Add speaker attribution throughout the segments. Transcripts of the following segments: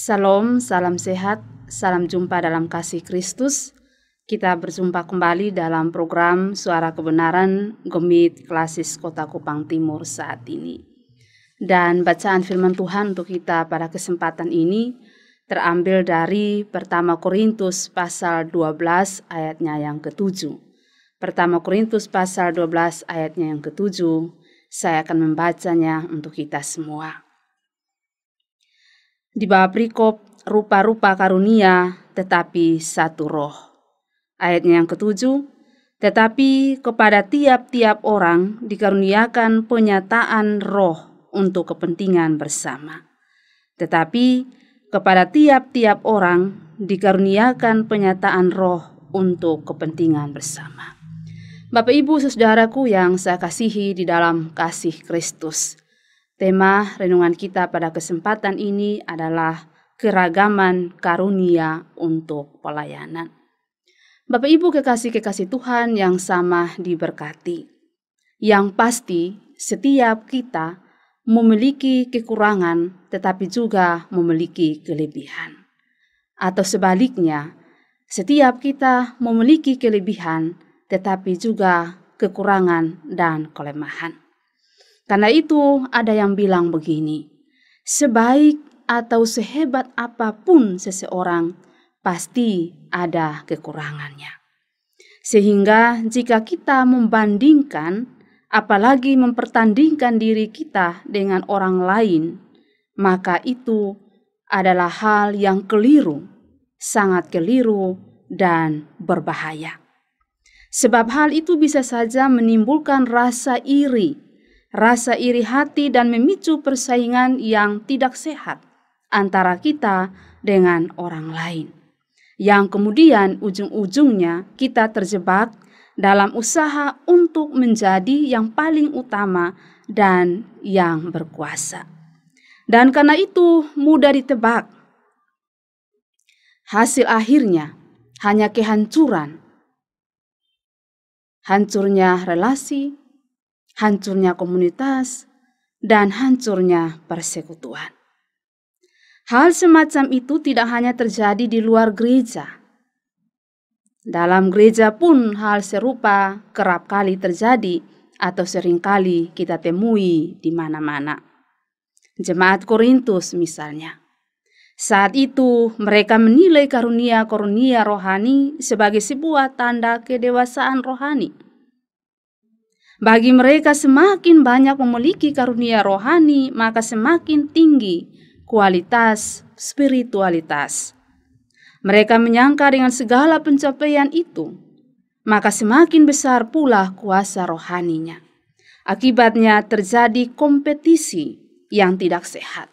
Speaker 1: Salam, salam sehat, salam jumpa dalam kasih Kristus. Kita berjumpa kembali dalam program Suara Kebenaran Gemit Klasis Kota Kupang Timur saat ini. Dan bacaan firman Tuhan untuk kita pada kesempatan ini terambil dari Pertama Korintus pasal 12 ayatnya yang ke-7. Pertama Korintus pasal 12 ayatnya yang ke-7, saya akan membacanya untuk kita semua. Di bawah perikop rupa-rupa karunia tetapi satu roh. Ayatnya yang ke-7, tetapi kepada tiap-tiap orang dikaruniakan penyataan roh untuk kepentingan bersama. Tetapi kepada tiap-tiap orang dikaruniakan penyataan roh untuk kepentingan bersama. Bapak Ibu saudaraku yang saya kasihi di dalam kasih Kristus. Tema renungan kita pada kesempatan ini adalah keragaman karunia untuk pelayanan. Bapak Ibu kekasih-kekasih Tuhan yang sama diberkati. Yang pasti setiap kita memiliki kekurangan tetapi juga memiliki kelebihan. Atau sebaliknya, setiap kita memiliki kelebihan tetapi juga kekurangan dan kelemahan. Karena itu ada yang bilang begini, sebaik atau sehebat apapun seseorang, pasti ada kekurangannya. Sehingga jika kita membandingkan, apalagi mempertandingkan diri kita dengan orang lain, maka itu adalah hal yang keliru, sangat keliru dan berbahaya. Sebab hal itu bisa saja menimbulkan rasa iri hati dan memicu persaingan yang tidak sehat antara kita dengan orang lain. Yang kemudian ujung-ujungnya kita terjebak dalam usaha untuk menjadi yang paling utama dan yang berkuasa. Dan karena itu mudah ditebak. Hasil akhirnya hanya kehancuran. Hancurnya relasi, hancurnya komunitas, dan hancurnya persekutuan. Hal semacam itu tidak hanya terjadi di luar gereja. Dalam gereja pun hal serupa kerap kali terjadi atau seringkali kita temui di mana-mana. Jemaat Korintus misalnya. Saat itu mereka menilai karunia-karunia rohani sebagai sebuah tanda kedewasaan rohani. Bagi mereka semakin banyak memiliki karunia rohani, maka semakin tinggi kualitas spiritualitas. Mereka menyangka dengan segala pencapaian itu, maka semakin besar pula kuasa rohaninya. Akibatnya terjadi kompetisi yang tidak sehat.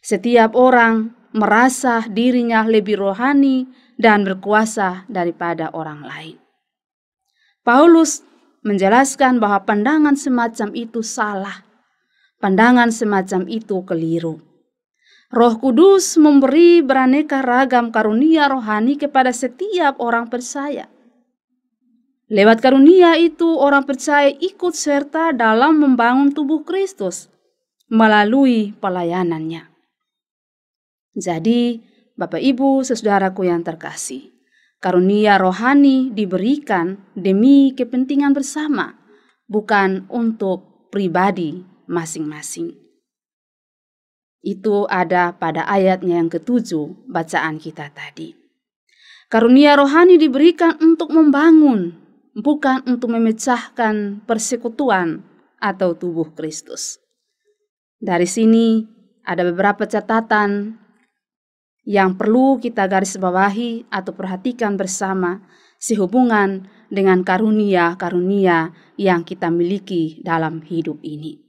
Speaker 1: Setiap orang merasa dirinya lebih rohani dan berkuasa daripada orang lain. Paulus menjelaskan bahwa pandangan semacam itu salah. Pandangan semacam itu keliru. Roh Kudus memberi beraneka ragam karunia rohani kepada setiap orang percaya. Lewat karunia itu orang percaya ikut serta dalam membangun tubuh Kristus melalui pelayanannya. Jadi, Bapak Ibu saudaraku yang terkasih, karunia rohani diberikan demi kepentingan bersama, bukan untuk pribadi masing-masing. Itu ada pada ayatnya yang ke-7 bacaan kita tadi. Karunia rohani diberikan untuk membangun, bukan untuk memecahkan persekutuan atau tubuh Kristus. Dari sini ada beberapa catatan yang perlu kita garis bawahi atau perhatikan bersama sehubungan dengan karunia-karunia yang kita miliki dalam hidup ini.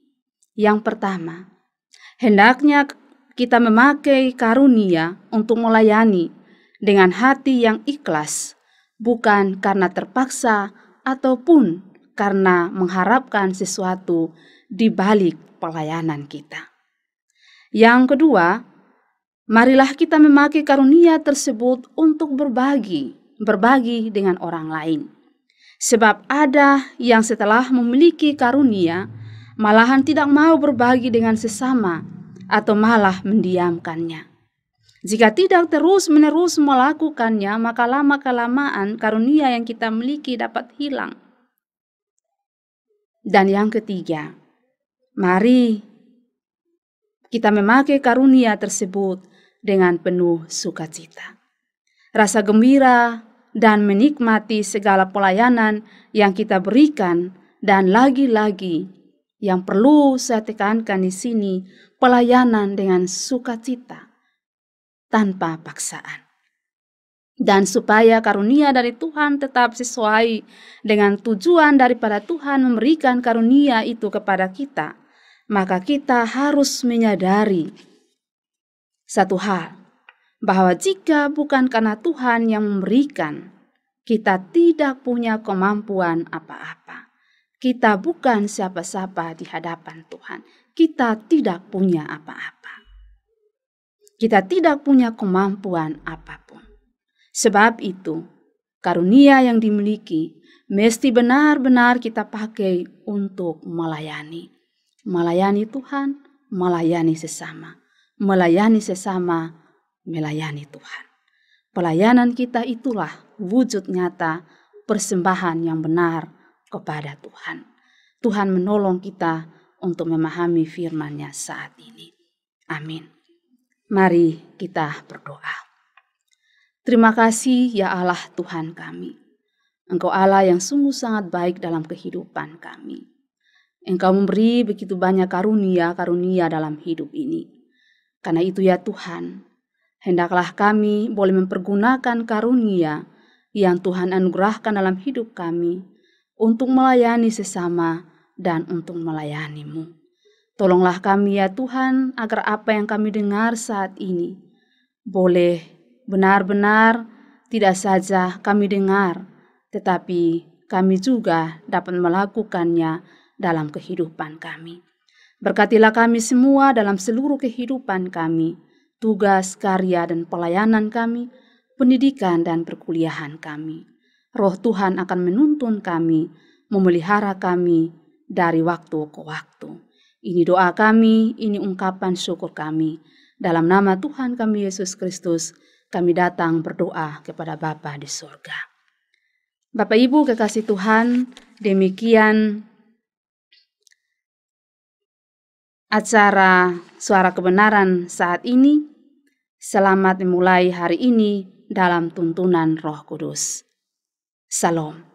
Speaker 1: Yang pertama, hendaknya kita memakai karunia untuk melayani dengan hati yang ikhlas, bukan karena terpaksa ataupun karena mengharapkan sesuatu di balik pelayanan kita. Yang kedua, marilah kita memakai karunia tersebut untuk berbagi dengan orang lain. Sebab ada yang setelah memiliki karunia, malahan tidak mau berbagi dengan sesama atau malah mendiamkannya. Jika tidak terus-menerus melakukannya, maka lama-kelamaan karunia yang kita miliki dapat hilang. Dan yang ketiga, mari kita memakai karunia tersebut dengan penuh sukacita. Rasa gembira dan menikmati segala pelayanan yang kita berikan, dan lagi-lagi yang perlu saya tekankan di sini, pelayanan dengan sukacita tanpa paksaan. Dan supaya karunia dari Tuhan tetap sesuai dengan tujuan daripada Tuhan memberikan karunia itu kepada kita, maka kita harus menyadari satu hal, bahwa jika bukan karena Tuhan yang memberikan, kita tidak punya kemampuan apa-apa. Kita bukan siapa-siapa di hadapan Tuhan. Kita tidak punya apa-apa. Kita tidak punya kemampuan apapun. Sebab itu, karunia yang dimiliki mesti benar-benar kita pakai untuk melayani. Melayani Tuhan, melayani sesama. Melayani sesama, melayani Tuhan. Pelayanan kita itulah wujud nyata persembahan yang benar kepada Tuhan. Tuhan menolong kita untuk memahami firman-Nya saat ini. Amin. Mari kita berdoa. Terima kasih ya Allah Tuhan kami. Engkau Allah yang sungguh sangat baik dalam kehidupan kami. Engkau memberi begitu banyak karunia-karunia dalam hidup ini. Karena itu ya Tuhan, hendaklah kami boleh mempergunakan karunia yang Tuhan anugerahkan dalam hidup kami untuk melayani sesama dan untuk melayani-Mu. Tolonglah kami ya Tuhan, agar apa yang kami dengar saat ini boleh benar-benar tidak saja kami dengar, tetapi kami juga dapat melakukannya dalam kehidupan kami. Berkatilah kami semua dalam seluruh kehidupan kami, tugas, karya, dan pelayanan kami, pendidikan dan perkuliahan kami. Roh Tuhan akan menuntun kami, memelihara kami dari waktu ke waktu. Ini doa kami, ini ungkapan syukur kami. Dalam nama Tuhan kami Yesus Kristus, kami datang berdoa kepada Bapa di surga. Bapak Ibu kekasih Tuhan, demikian acara Suara Kebenaran saat ini. Selamat memulai hari ini dalam tuntunan Roh Kudus. Salam.